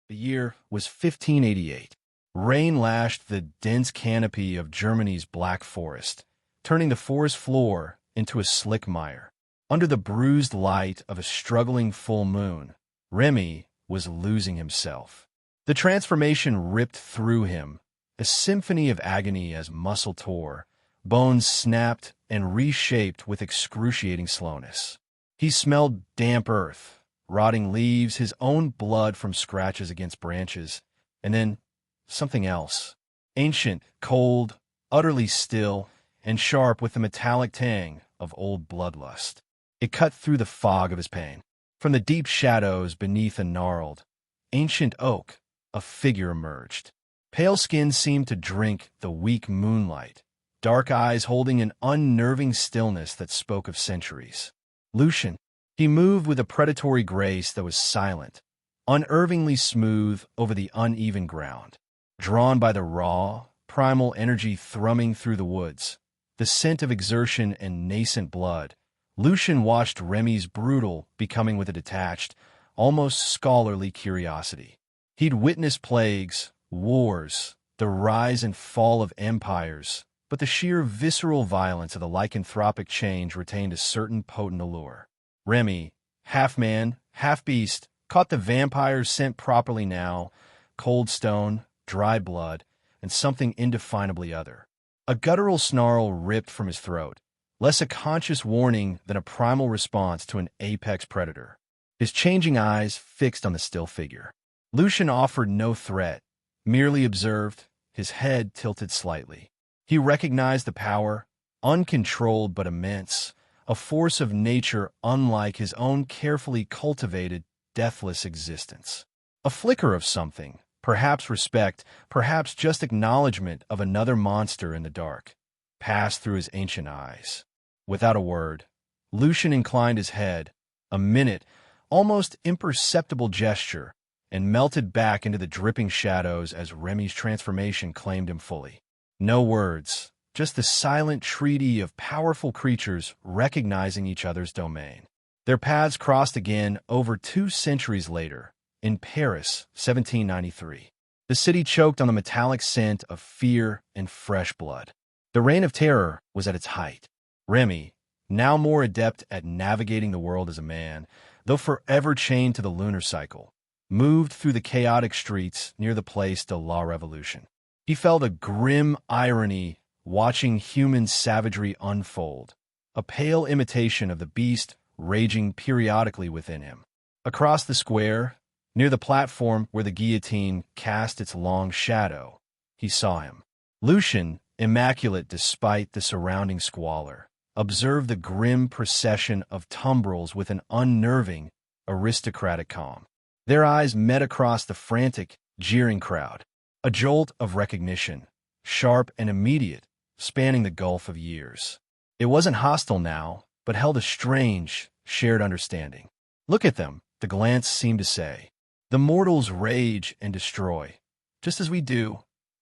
The year was 1588. Rain lashed the dense canopy of Germany's Black Forest, turning the forest floor into a slick mire. Under the bruised light of a struggling full moon, Remy was losing himself. The transformation ripped through him, a symphony of agony as muscle tore, bones snapped and reshaped with excruciating slowness. He smelled damp earth, rotting leaves, his own blood from scratches against branches, and then something else. Ancient, cold, utterly still, and sharp with the metallic tang of old bloodlust. It cut through the fog of his pain. From the deep shadows beneath a gnarled, ancient oak, a figure emerged. Pale skin seemed to drink the weak moonlight, dark eyes holding an unnerving stillness that spoke of centuries. Lucian. He moved with a predatory grace that was silent, unervingly smooth over the uneven ground. Drawn by the raw, primal energy thrumming through the woods, the scent of exertion and nascent blood, Lucian watched Remy's brutal becoming with a detached, almost scholarly curiosity. He'd witnessed plagues, wars, the rise and fall of empires, but the sheer visceral violence of the lycanthropic change retained a certain potent allure. Remy, half man, half beast, caught the vampire's scent properly now, cold stone, dry blood, and something indefinably other. A guttural snarl ripped from his throat, less a conscious warning than a primal response to an apex predator. His changing eyes fixed on the still figure. Lucian offered no threat, merely observed, his head tilted slightly. He recognized the power, uncontrolled but immense, a force of nature unlike his own carefully cultivated, deathless existence. A flicker of something, perhaps respect, perhaps just acknowledgement of another monster in the dark, passed through his ancient eyes. Without a word, Lucian inclined his head, a minute, almost imperceptible gesture, and melted back into the dripping shadows as Remy's transformation claimed him fully. No words, just the silent treaty of powerful creatures recognizing each other's domain. Their paths crossed again over 2 centuries later, in Paris, 1793. The city choked on the metallic scent of fear and fresh blood. The reign of terror was at its height. Remy, now more adept at navigating the world as a man, though forever chained to the lunar cycle, moved through the chaotic streets near the Place de la Revolution. He felt a grim irony watching human savagery unfold, a pale imitation of the beast raging periodically within him. Across the square, near the platform where the guillotine cast its long shadow, he saw him. Lucian, immaculate despite the surrounding squalor, observed the grim procession of tumbrils with an unnerving, aristocratic calm. Their eyes met across the frantic, jeering crowd. A jolt of recognition, sharp and immediate, spanning the gulf of years. It wasn't hostile now, but held a strange, shared understanding. Look at them, the glance seemed to say. The mortals rage and destroy, just as we do,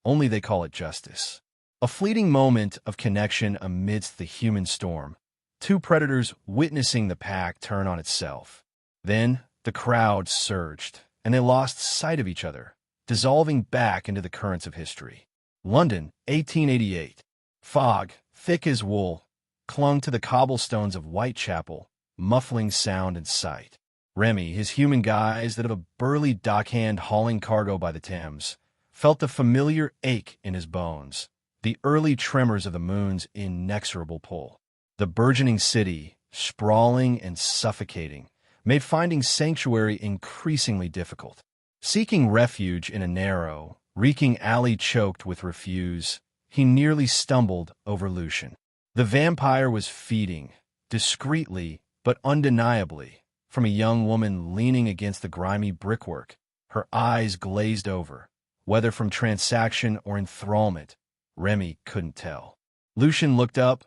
only they call it justice. A fleeting moment of connection amidst the human storm, 2 predators witnessing the pack turn on itself. Then the crowd surged, and they lost sight of each other, dissolving back into the currents of history. London, 1888. Fog, thick as wool, clung to the cobblestones of Whitechapel, muffling sound and sight. Remy, his human guise that of a burly dockhand hauling cargo by the Thames, felt the familiar ache in his bones, the early tremors of the moon's inexorable pull. The burgeoning city, sprawling and suffocating, made finding sanctuary increasingly difficult. Seeking refuge in a narrow, reeking alley choked with refuse, he nearly stumbled over Lucian. The vampire was feeding, discreetly but undeniably, from a young woman leaning against the grimy brickwork, her eyes glazed over, whether from transaction or enthrallment, Remy couldn't tell. Lucian looked up,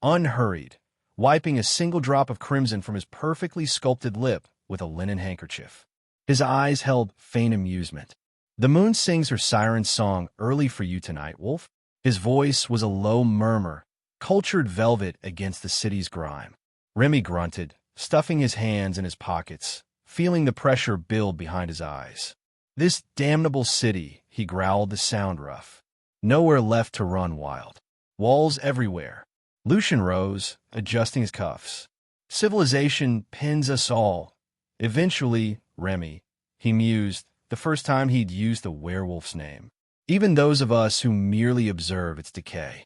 unhurried, wiping a single drop of crimson from his perfectly sculpted lip with a linen handkerchief. His eyes held faint amusement. "The moon sings her siren song early for you tonight, Wolf." His voice was a low murmur, cultured velvet against the city's grime. Remy grunted, stuffing his hands in his pockets, feeling the pressure build behind his eyes. "This damnable city," he growled the sound rough. "Nowhere left to run wild. Walls everywhere." Lucian rose, adjusting his cuffs. "Civilization pins us all. Eventually, Remy," he mused, the first time he'd used the werewolf's name. "Even those of us who merely observe its decay."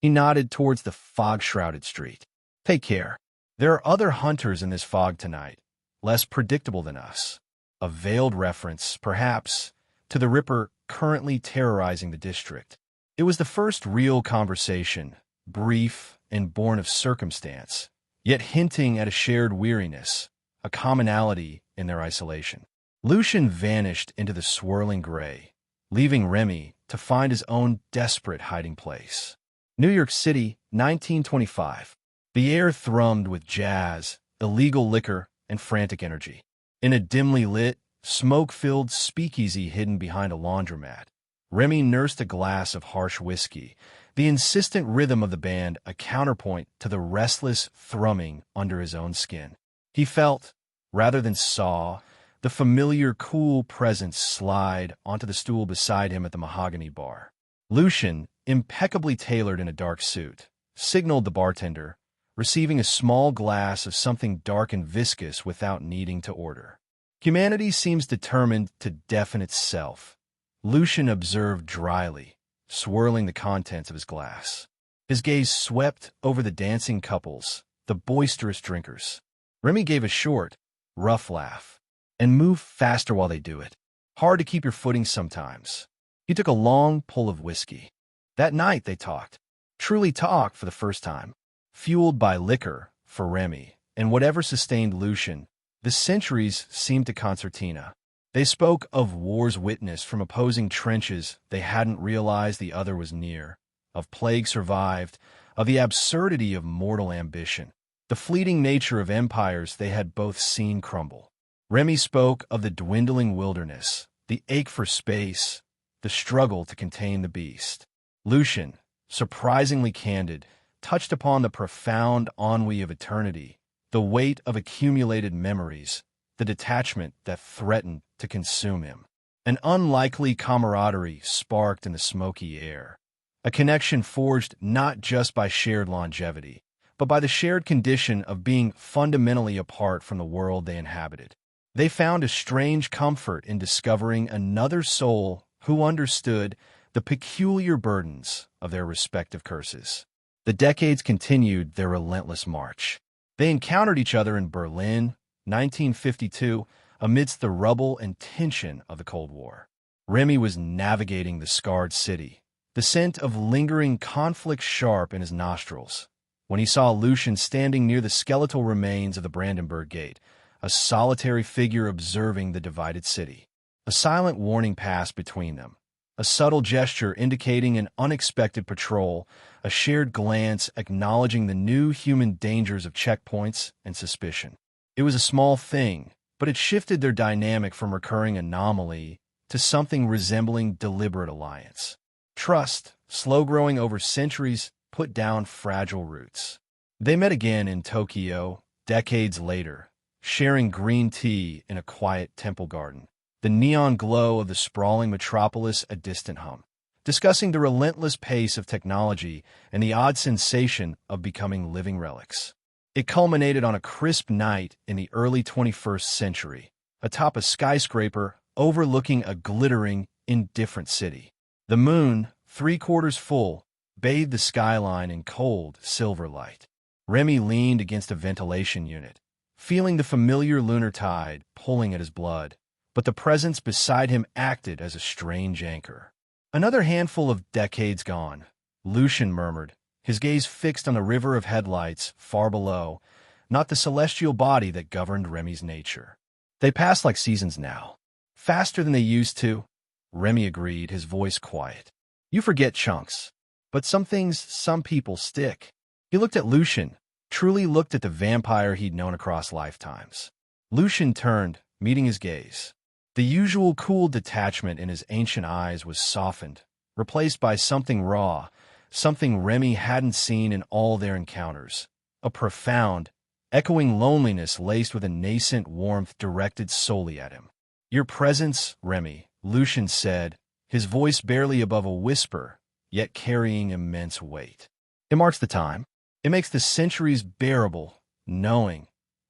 He nodded towards the fog-shrouded street. "Take care. There are other hunters in this fog tonight, less predictable than us." A veiled reference, perhaps, to the Ripper currently terrorizing the district. It was the first real conversation, brief and born of circumstance, yet hinting at a shared weariness, a commonality in their isolation. Lucian vanished into the swirling gray, leaving Remy to find his own desperate hiding place. New York City, 1925. The air thrummed with jazz, illegal liquor, and frantic energy. In a dimly lit, smoke-filled speakeasy hidden behind a laundromat, Remy nursed a glass of harsh whiskey, the insistent rhythm of the band a counterpoint to the restless thrumming under his own skin. He felt, rather than saw, the familiar cool presence slide onto the stool beside him at the mahogany bar. Lucian, impeccably tailored in a dark suit, signaled the bartender, receiving a small glass of something dark and viscous without needing to order. Humanity seems determined to deafen itself, Lucian observed dryly, swirling the contents of his glass. His gaze swept over the dancing couples, the boisterous drinkers. Remy gave a short, rough laugh. "And move faster while they do it. Hard to keep your footing sometimes." He took a long pull of whiskey. That night they talked. Truly talked for the first time. Fueled by liquor, for Remy, and whatever sustained Lucian, the centuries seemed to concertina. They spoke of wars witnessed from opposing trenches they hadn't realized the other was near, of plague survived, of the absurdity of mortal ambition, the fleeting nature of empires they had both seen crumble. Remy spoke of the dwindling wilderness, the ache for space, the struggle to contain the beast. Lucian, surprisingly candid, touched upon the profound ennui of eternity, the weight of accumulated memories, the detachment that threatened to consume him. An unlikely camaraderie sparked in the smoky air, a connection forged not just by shared longevity, but by the shared condition of being fundamentally apart from the world they inhabited. They found a strange comfort in discovering another soul who understood the peculiar burdens of their respective curses. The decades continued their relentless march. They encountered each other in Berlin, 1952, amidst the rubble and tension of the Cold War. Remy was navigating the scarred city, the scent of lingering conflict sharp in his nostrils, when he saw Lucian standing near the skeletal remains of the Brandenburg Gate, a solitary figure observing the divided city. A silent warning passed between them, a subtle gesture indicating an unexpected patrol, a shared glance acknowledging the new human dangers of checkpoints and suspicion. It was a small thing, but it shifted their dynamic from recurring anomaly to something resembling deliberate alliance. Trust, slow-growing over centuries, put down fragile roots. They met again in Tokyo, decades later, sharing green tea in a quiet temple garden, the neon glow of the sprawling metropolis a distant hum, discussing the relentless pace of technology and the odd sensation of becoming living relics. It culminated on a crisp night in the early 21st century, atop a skyscraper overlooking a glittering, indifferent city. The moon, 3/4 full, bathed the skyline in cold, silver light. Remy leaned against a ventilation unit, feeling the familiar lunar tide pulling at his blood, but the presence beside him acted as a strange anchor. "Another handful of decades gone," Lucian murmured, his gaze fixed on the river of headlights far below, not the celestial body that governed Remy's nature. "They pass like seasons now. Faster than they used to," Remy agreed, his voice quiet. "You forget chunks. But some things, some people stick." He looked at Lucian, truly looked at the vampire he'd known across lifetimes. Lucian turned, meeting his gaze. The usual cool detachment in his ancient eyes was softened, replaced by something raw, something Remy hadn't seen in all their encounters. A profound, echoing loneliness laced with a nascent warmth directed solely at him. Your presence, Remy, Lucian said, his voice barely above a whisper, yet carrying immense weight. It marks the time. It makes the centuries bearable, knowing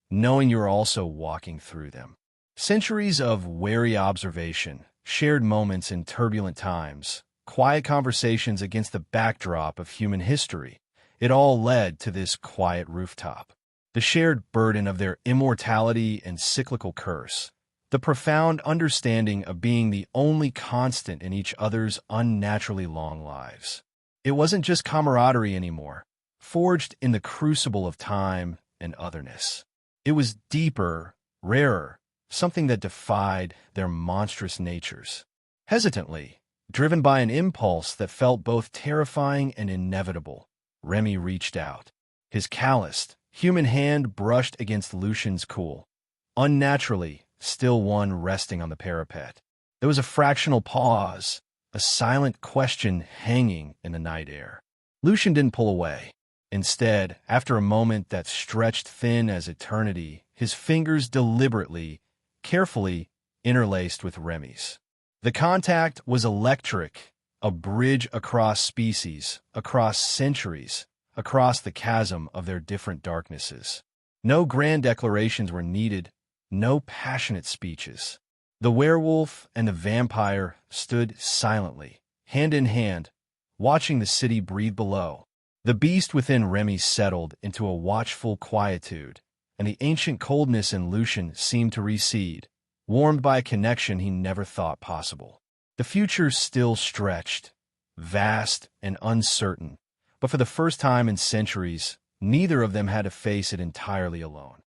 you're also walking through them. Centuries of wary observation, shared moments in turbulent times, quiet conversations against the backdrop of human history. It all led to this quiet rooftop. The shared burden of their immortality and cyclical curse. The profound understanding of being the only constant in each other's unnaturally long lives. It wasn't just camaraderie anymore, forged in the crucible of time and otherness. It was deeper, rarer, something that defied their monstrous natures. Hesitantly, driven by an impulse that felt both terrifying and inevitable, Remy reached out. His calloused, human hand brushed against Lucian's cool, unnaturally still one resting on the parapet. There was a fractional pause, a silent question hanging in the night air. Lucian didn't pull away. Instead, after a moment that stretched thin as eternity, his fingers deliberately, carefully interlaced with Remy's. The contact was electric, a bridge across species, across centuries, across the chasm of their different darknesses. No grand declarations were needed, no passionate speeches. The werewolf and the vampire stood silently, hand in hand, watching the city breathe below. The beast within Remy settled into a watchful quietude, and the ancient coldness in Lucian seemed to recede, warmed by a connection he never thought possible. The future still stretched, vast and uncertain, but for the first time in centuries, neither of them had to face it entirely alone.